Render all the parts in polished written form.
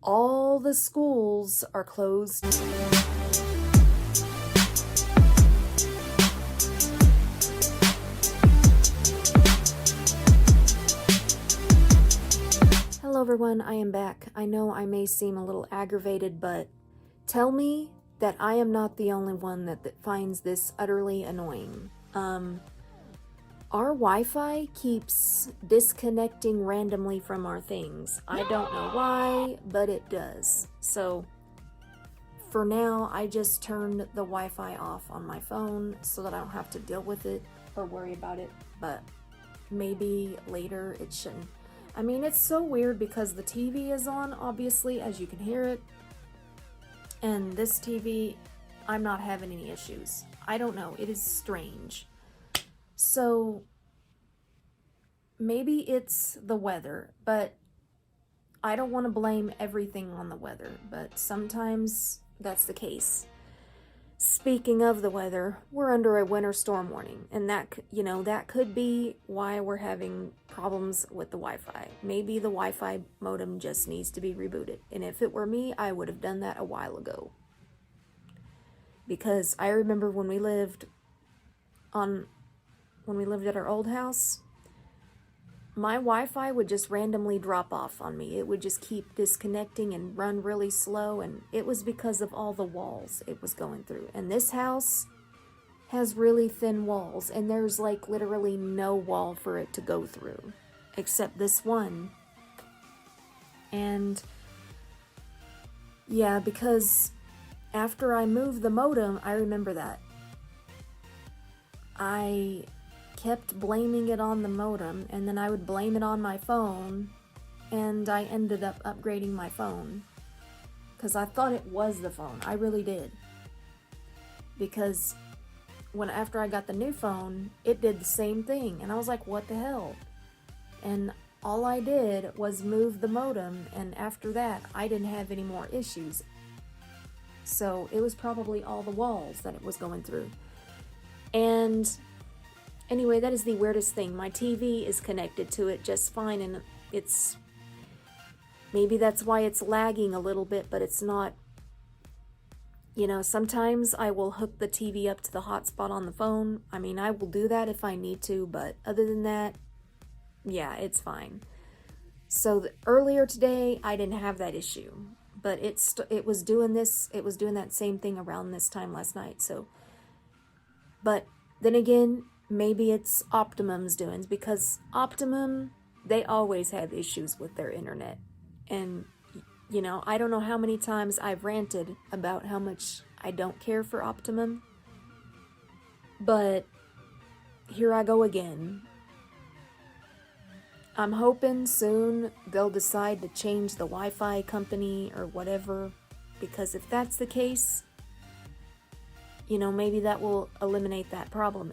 All the schools are closed. Hello everyone, I am back. I know I may seem a little aggravated, but tell me that I am not the only one that finds this utterly annoying. Our Wi-Fi keeps disconnecting randomly from our things. I don't know why, but it does. So for now, I just turned the Wi-Fi off on my phone so that I don't have to deal with it or worry about it, but maybe later it shouldn't. I mean, it's so weird because the TV is on, obviously, as you can hear it, and this TV, I'm not having any issues. I don't know, it is strange. So maybe it's the weather, but I don't want to blame everything on the weather, but sometimes that's the case. Speaking of the weather, we're under a winter storm warning, and that could be why we're having problems with the Wi-Fi. Maybe the Wi-Fi modem just needs to be rebooted, and if it were me, I would have done that a while ago. Because I remember when we lived at our old house, my Wi-Fi would just randomly drop off on me. It would just keep disconnecting and run really slow, and it was because of all the walls it was going through. And this house has really thin walls, and there's like literally no wall for it to go through, except this one. And yeah, because after I moved the modem, I remember that I kept blaming it on the modem, and then I would blame it on my phone, and I ended up upgrading my phone because I thought it was the phone. I really did, because after I got the new phone, it did the same thing, and I was like, what the hell? And all I did was move the modem, and after that I didn't have any more issues. So it was probably all the walls that it was going through. And anyway, that is the weirdest thing. My TV is connected to it just fine, and maybe that's why it's lagging a little bit, but it's not. Sometimes I will hook the TV up to the hotspot on the phone. I mean, I will do that if I need to, but other than that, yeah, it's fine. So earlier today, I didn't have that issue, but it was doing that same thing around this time last night. So, but then again, maybe it's Optimum's doings, because Optimum, they always have issues with their internet. And, I don't know how many times I've ranted about how much I don't care for Optimum. But here I go again. I'm hoping soon they'll decide to change the Wi-Fi company or whatever, because if that's the case, maybe that will eliminate that problem,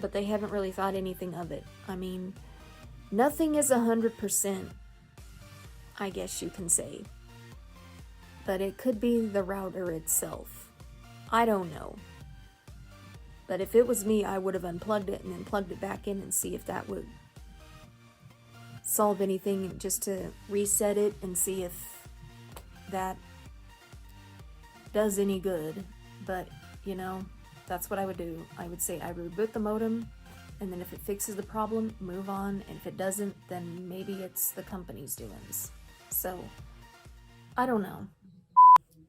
but they haven't really thought anything of it. I mean, nothing is 100%, I guess you can say, but it could be the router itself. I don't know. But if it was me, I would have unplugged it and then plugged it back in and see if that would solve anything, just to reset it and see if that does any good. But that's what I would do. I would say I reboot the modem, and then if it fixes the problem, move on, and if it doesn't, then maybe it's the company's doings. So I don't know.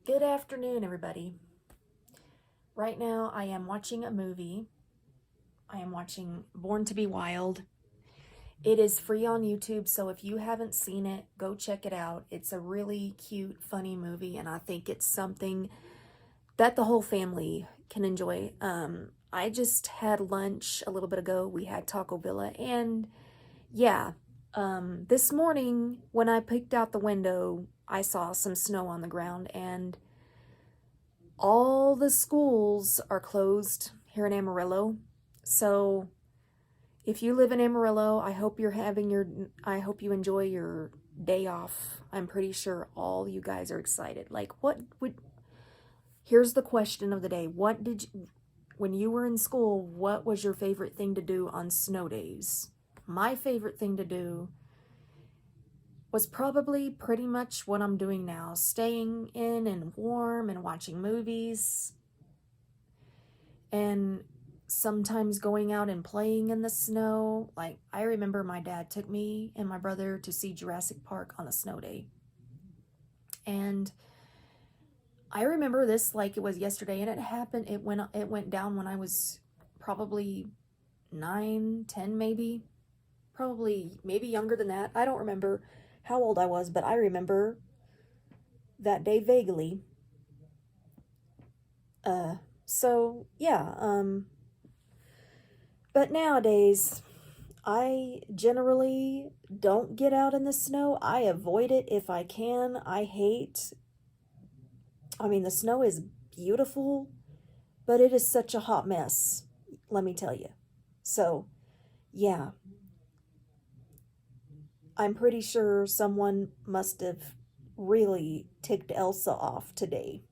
Good afternoon, everybody. Right now I am watching a movie. I am watching Born to Be Wild. It is free on YouTube, so if you haven't seen it, go check it out. It's a really cute, funny movie, and I think it's something that the whole family can enjoy. I just had lunch a little bit ago. We had Taco Villa, and yeah, this morning when I peeked out the window, I saw some snow on the ground, and all the schools are closed here in Amarillo. So if you live in Amarillo, I hope you enjoy your day off. I'm pretty sure all you guys are excited. Like, here's the question of the day. When you were in school, what was your favorite thing to do on snow days? My favorite thing to do was probably pretty much what I'm doing now, staying in and warm and watching movies and sometimes going out and playing in the snow. Like, I remember my dad took me and my brother to see Jurassic Park on a snow day. And I remember this like it was yesterday, and it went down when I was probably 9, 10 maybe. Probably maybe younger than that. I don't remember how old I was, but I remember that day vaguely. So yeah, but nowadays I generally don't get out in the snow. I avoid it if I can. I mean, the snow is beautiful, but it is such a hot mess, let me tell you. So, yeah, I'm pretty sure someone must have really ticked Elsa off today.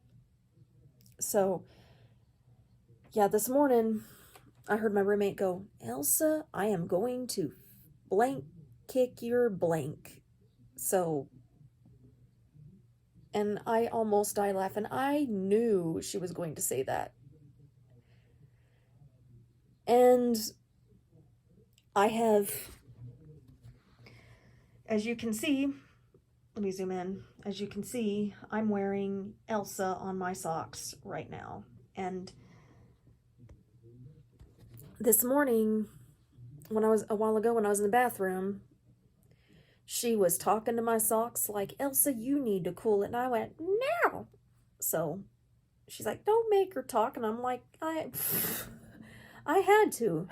So, yeah, this morning I heard my roommate go, "Elsa, I am going to blank kick your blank." So, and I almost died laughing. I knew she was going to say that. And I have, as you can see, let me zoom in. As you can see, I'm wearing Elsa on my socks right now. And this morning, a while ago when I was in the bathroom, she was talking to my socks like, "Elsa, you need to cool it." And I went, "No." So she's like, "Don't make her talk." And I'm like, I had to.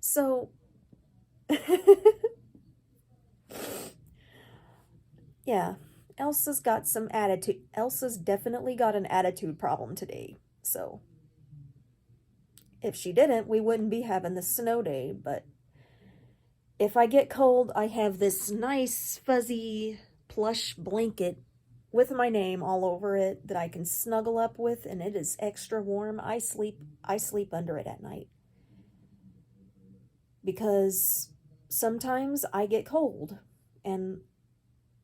So, yeah, Elsa's got some attitude. Elsa's definitely got an attitude problem today. So, if she didn't, we wouldn't be having the snow day. But if I get cold, I have this nice fuzzy plush blanket with my name all over it that I can snuggle up with, and it is extra warm. I sleep under it at night. Because sometimes I get cold, and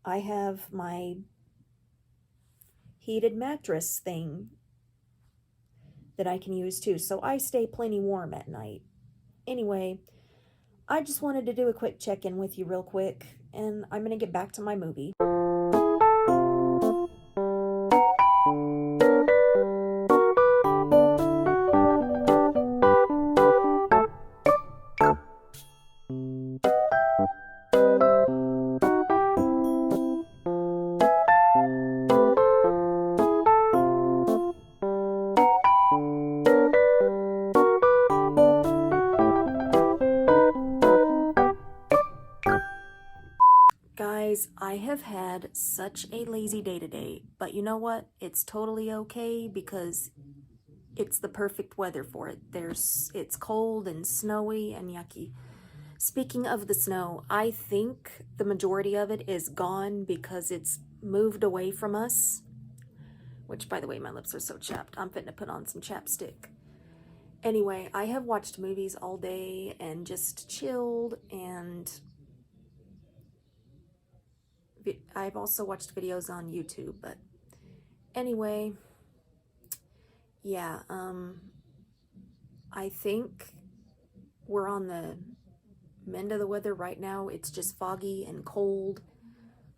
I have my heated mattress thing that I can use too. So I stay plenty warm at night. Anyway, I just wanted to do a quick check-in with you real quick, and I'm going to get back to my movie. Guys, I have had such a lazy day today, but you know what? It's totally okay because it's the perfect weather for it. It's cold and snowy and yucky. Speaking of the snow, I think the majority of it is gone because it's moved away from us. Which, by the way, my lips are so chapped. I'm fitting to put on some chapstick. Anyway, I have watched movies all day and just chilled, and I've also watched videos on YouTube, but anyway, yeah, I think we're on the mend of the weather right now. It's just foggy and cold.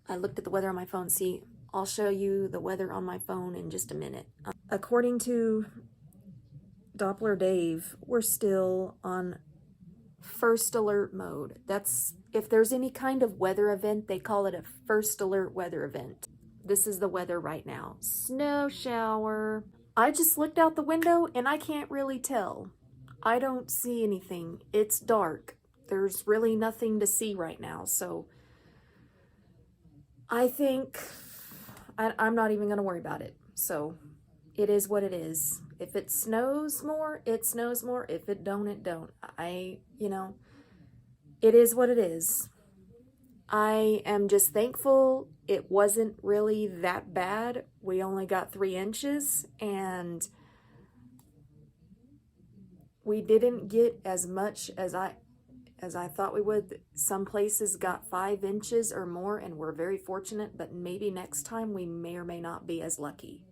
I looked at the weather on my phone. See, I'll show you the weather on my phone in just a minute. According to Doppler Dave, we're still on first alert mode. That's, if there's any kind of weather event, they call it a first alert weather event. This is the weather right now. Snow shower. I just looked out the window and I can't really tell. I don't see anything. It's dark. There's really nothing to see right now. So I think I'm not even going to worry about it. So it is what it is. If it snows more, it snows more. If it don't, it don't. It is what it is. I am just thankful it wasn't really that bad. We only got 3 inches, and we didn't get as much as as I thought we would. Some places got 5 inches or more, and we're very fortunate, but maybe next time we may or may not be as lucky.